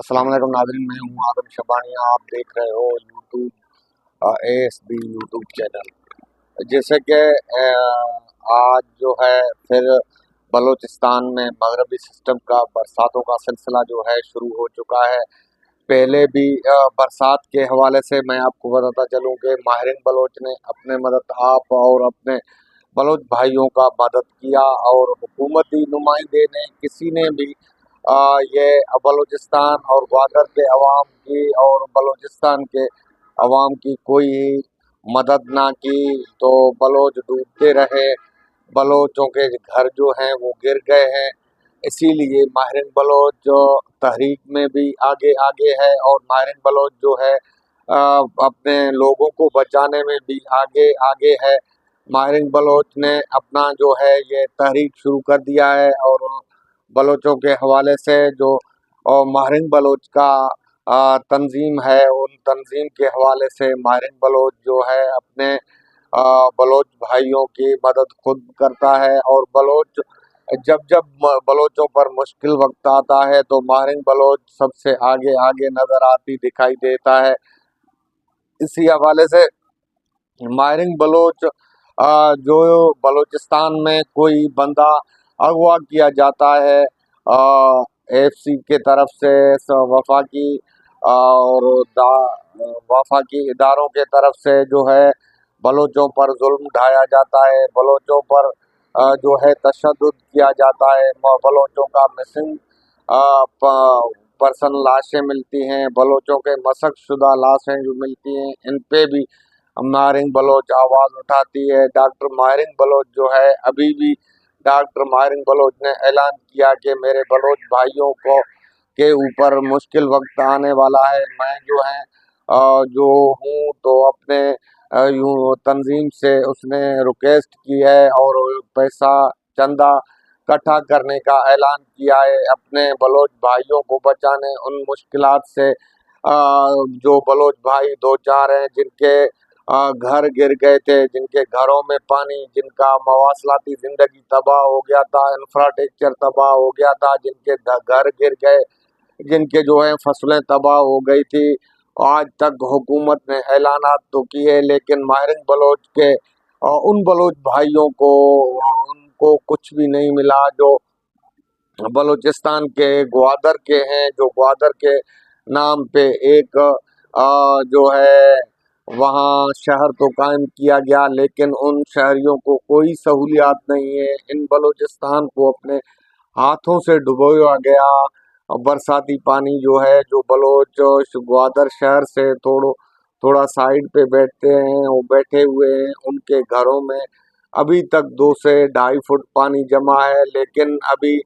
अस्सलाम वालेकुम नाज़रीन, मैं हूँ आदम शबानी। आप देख रहे हो यूट्यूब ASB यूट्यूब चैनल। जैसे कि आज जो है फिर बलूचिस्तान में मगरबी सिस्टम का बरसातों का सिलसिला जो है शुरू हो चुका है। पहले भी बरसात के हवाले से मैं आपको बताता चलूँ कि माहिरीन बलोच ने अपने मदद आप और अपने बलोच भाइयों का मदद किया, और हुकूमती नुमाइंदे ने किसी ने भी ये बलूचिस्तान और ग्वादर के अवाम की और बलूचिस्तान के अवाम की कोई मदद ना की, तो बलोच डूबते रहे। बलोचों के घर जो हैं वो गिर गए हैं। इसीलिए माहिरीन बलोच जो तहरीक में भी आगे आगे है, और माहिरीन बलोच जो है अपने लोगों को बचाने में भी आगे आगे है। माहिरीन बलोच ने अपना जो है ये तहरीक शुरू कर दिया है, और बलोचों के हवाले से जो माहिरीन बलोच का तंजीम है, उन तंजीम के हवाले से माहिरीन बलोच जो है अपने बलोच भाइयों की मदद खुद करता है। और बलोच जब जब बलोचों पर मुश्किल वक्त आता है तो माहिरीन बलोच सबसे आगे आगे नजर आती दिखाई देता है। इसी हवाले से माहिरीन बलोच जो बलूचिस्तान में कोई बंदा अगवा किया जाता है AFC के तरफ से, वफाकी और वफाकी इदारों के तरफ से जो है बलोचों पर जुल्म ढाया जाता है, बलोचों पर जो है तशद्दुद किया जाता है। बलोचों का मिसिंग पर्सन लाशें मिलती हैं, बलोचों के मसक शुदा लाशें जो मिलती हैं, इन पे भी माहिरीन बलोच आवाज़ उठाती है। डॉक्टर माहिरीन बलोच जो है अभी भी डॉक्टर माहिरीन बलोच ने ऐलान किया कि मेरे बलोच भाइयों को के ऊपर मुश्किल वक्त आने वाला है। मैं जो है जो हूँ तो अपने यूँ तंजीम से उसने रिक्वेस्ट की है और पैसा चंदा इकट्ठा करने का ऐलान किया है अपने बलोच भाइयों को बचाने उन मुश्किलात से। जो बलोच भाई दो चार हैं जिनके घर गिर गए थे, जिनके घरों में पानी, जिनका मवासलाती ज़िंदगी तबाह हो गया था, इंफ्रास्ट्रक्चर तबाह हो गया था, जिनके घर गिर गए, जिनके जो है फसलें तबाह हो गई थी, आज तक हुकूमत ने ऐलानात तो किए, लेकिन माहिरीन बलोच के उन बलोच भाइयों को उनको कुछ भी नहीं मिला जो बलूचिस्तान के ग्वादर के हैं। जो ग्वादर के नाम पे एक जो है वहाँ शहर तो कायम किया गया, लेकिन उन शहरियों को कोई सहूलियात नहीं है। इन बलूचिस्तान को अपने हाथों से डुबोया गया। बरसाती पानी जो है, जो बलोच ग्वादर शहर से थोड़ा साइड पे बैठते हैं, वो बैठे हुए हैं, उनके घरों में अभी तक 2 से 2.5 फुट पानी जमा है। लेकिन अभी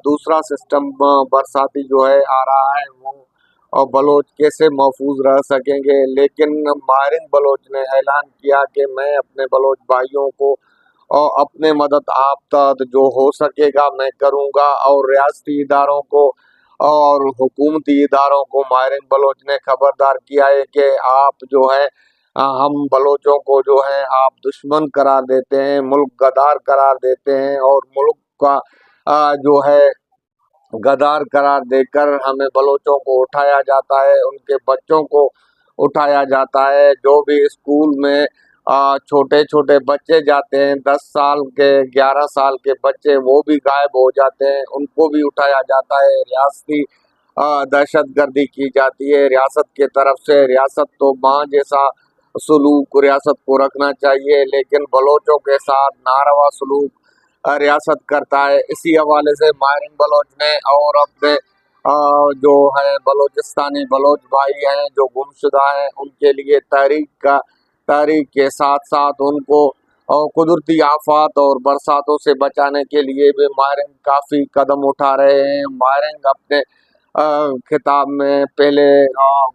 दूसरा सिस्टम बरसाती जो है आ रहा है, वो और बलोच कैसे महफूज रह सकेंगे। लेकिन माहिरीन बलोच ने ऐलान किया कि मैं अपने बलोच भाइयों को और अपने मदद आप तक जो हो सकेगा मैं करूँगा, और रियासती इदारों को और हुकूमती इदारों को माहिरीन बलोच ने खबरदार किया है कि आप जो है हम बलोचों को जो है आप दुश्मन करार देते हैं, मुल्क गद्दार करार देते हैं, और मुल्क का जो है गद्दार करार देकर हमें बलोचों को उठाया जाता है, उनके बच्चों को उठाया जाता है। जो भी स्कूल में छोटे छोटे बच्चे जाते हैं, 10 साल के 11 साल के बच्चे, वो भी गायब हो जाते हैं, उनको भी उठाया जाता है। रियासती दहशतगर्दी की जाती है रियासत के तरफ से। रियासत तो माँ जैसा सलूक रियासत को रखना चाहिए, लेकिन बलोचों के साथ नारवा सलूक रियासत करता है। इसी हवाले से माहिरीन बलोच ने और अपने जो है बलोचिस्तानी बलोच भाई हैं जो गुमशुदा हैं, उनके लिए तहरीक के साथ साथ उनको और कुदरती आफात और बरसातों से बचाने के लिए भी माहिरीन काफ़ी कदम उठा रहे हैं। माहिरीन अपने खिताब में पहले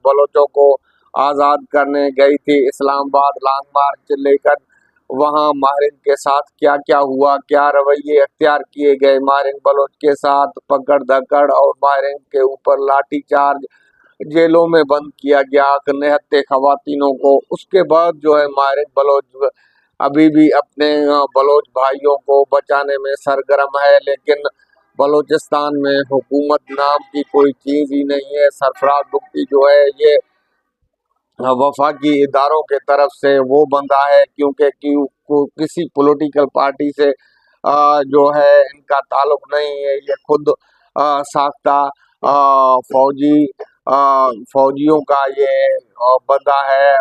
बलोचों को आज़ाद करने गई थी इस्लामाबाद, लॉन्ग मार्च लेकर। वहाँ माहिरीन के साथ क्या क्या हुआ, क्या रवैये अख्तियार किए गए माहिरीन बलोच के साथ, पकड़ धकड़ और माहिरीन के ऊपर लाठी चार्ज, जेलों में बंद किया गया निहत्थे खवातीनों को। उसके बाद जो है माहिरीन बलोच अभी भी अपने बलोच भाइयों को बचाने में सरगर्म है, लेकिन बलूचिस्तान में हुकूमत नाम की कोई चीज़ ही नहीं है। सरफराज बुगटी जो है ये वफाकी इदारों के तरफ से वो बंदा है, क्योंकि किसी पॉलिटिकल पार्टी से जो है इनका ताल्लुक नहीं है। ये खुद साख्ता फौजी फौजियों का ये बंदा है।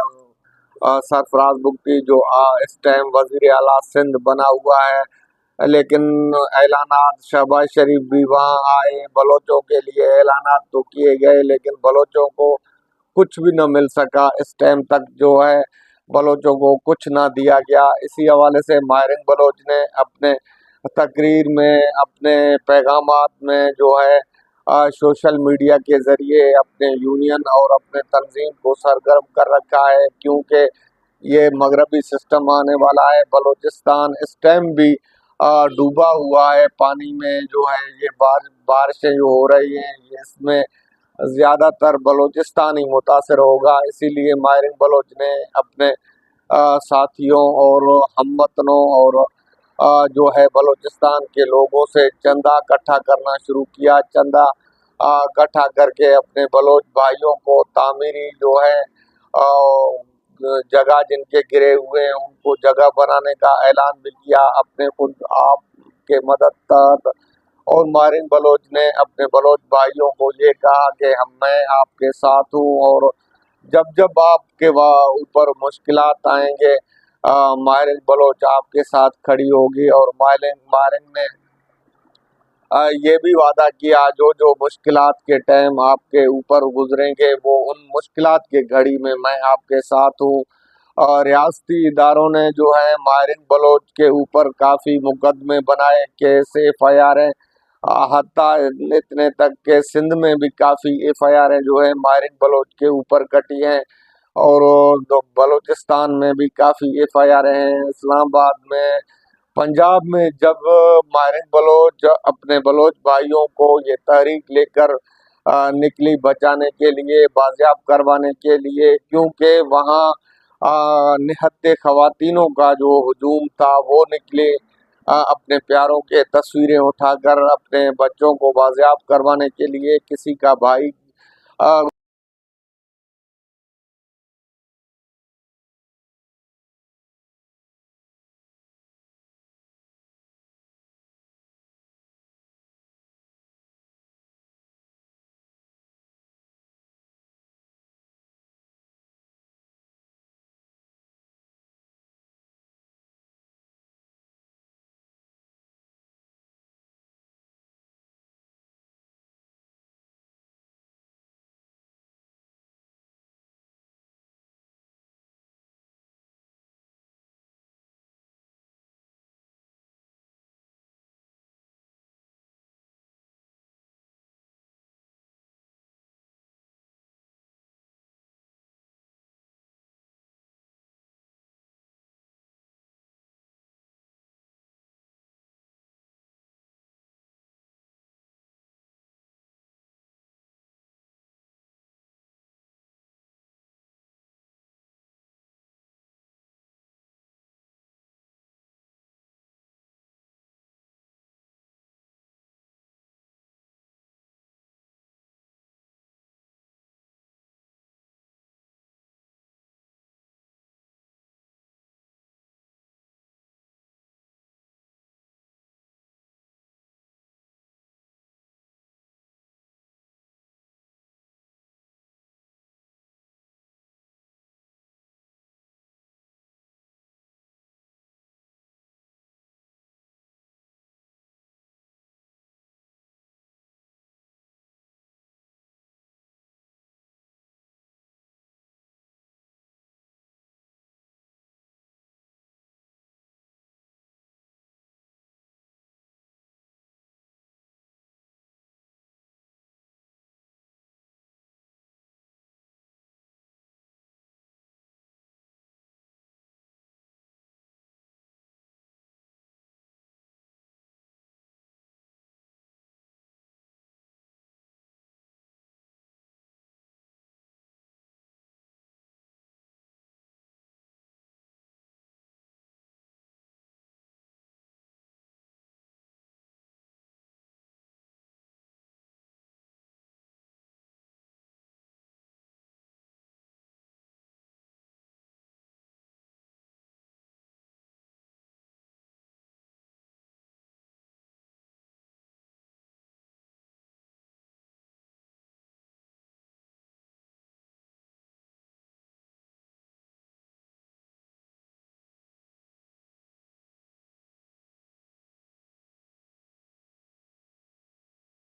सरफराज बुगटी जो इस टाइम वजीर आला सिंध बना हुआ है, लेकिन ऐलानात शहबाज शरीफ भी वहाँ आए, बलोचों के लिए ऐलानात तो किए गए, लेकिन बलोचों को कुछ भी न मिल सका। इस टाइम तक जो है बलोचों को कुछ ना दिया गया। इसी हवाले से माहिरीन बलोच ने अपने तकरीर में, अपने पैगामात में जो है सोशल मीडिया के ज़रिए अपने यूनियन और अपने तंजीम को सरगर्म कर रखा है, क्योंकि ये मगरबी सिस्टम आने वाला है। बलूचिस्तान इस टाइम भी डूबा हुआ है पानी में। जो है ये बारिशें जो हो रही हैं, ये इसमें ज़्यादातर बलूचिस्तान ही मुतासर होगा। इसीलिए माहिरीन बलोच ने अपने साथियों और हमवतनों और जो है बलूचिस्तान के लोगों से चंदा इकट्ठा करना शुरू किया। चंदा इकट्ठा करके अपने बलोच भाइयों को तामीरी जो है जगह जिनके गिरे हुए हैं उनको जगह बनाने का ऐलान भी किया अपने खुद आप के मदद तहत। और माहिरीन बलोच ने अपने बलोच भाइयों को ये कहा कि मैं आपके साथ हूँ, और जब जब आपके ऊपर मुश्किलात आएंगे माहिरीन बलोच आपके साथ खड़ी होगी। और माहिरीन ने ये भी वादा किया जो जो मुश्किलात के टाइम आपके ऊपर गुजरेंगे वो उन मुश्किलात के घड़ी में मैं आपके साथ हूँ। और रियासती इदारों ने जो है माहिरीन बलोच के ऊपर काफ़ी मुकदमे बनाए, केस FIR हैं, हत्ता इतने तक के सिंध में भी काफ़ी FIR हैं जो है माहिरीन बलोच के ऊपर कटी हैं। और बलूचिस्तान में भी काफ़ी FIR हैं, इस्लामाबाद में, पंजाब में। जब माहिरीन बलोच अपने बलोच भाइयों को ये तहरीक लेकर निकली बचाने के लिए, बाजियाब करवाने के लिए, क्योंकि वहाँ निहत्ते ख़वातीनों का जो हुजूम था वो निकले अपने प्यारों के तस्वीरें उठाकर अपने बच्चों को बाजियाब करवाने के लिए। किसी का भाई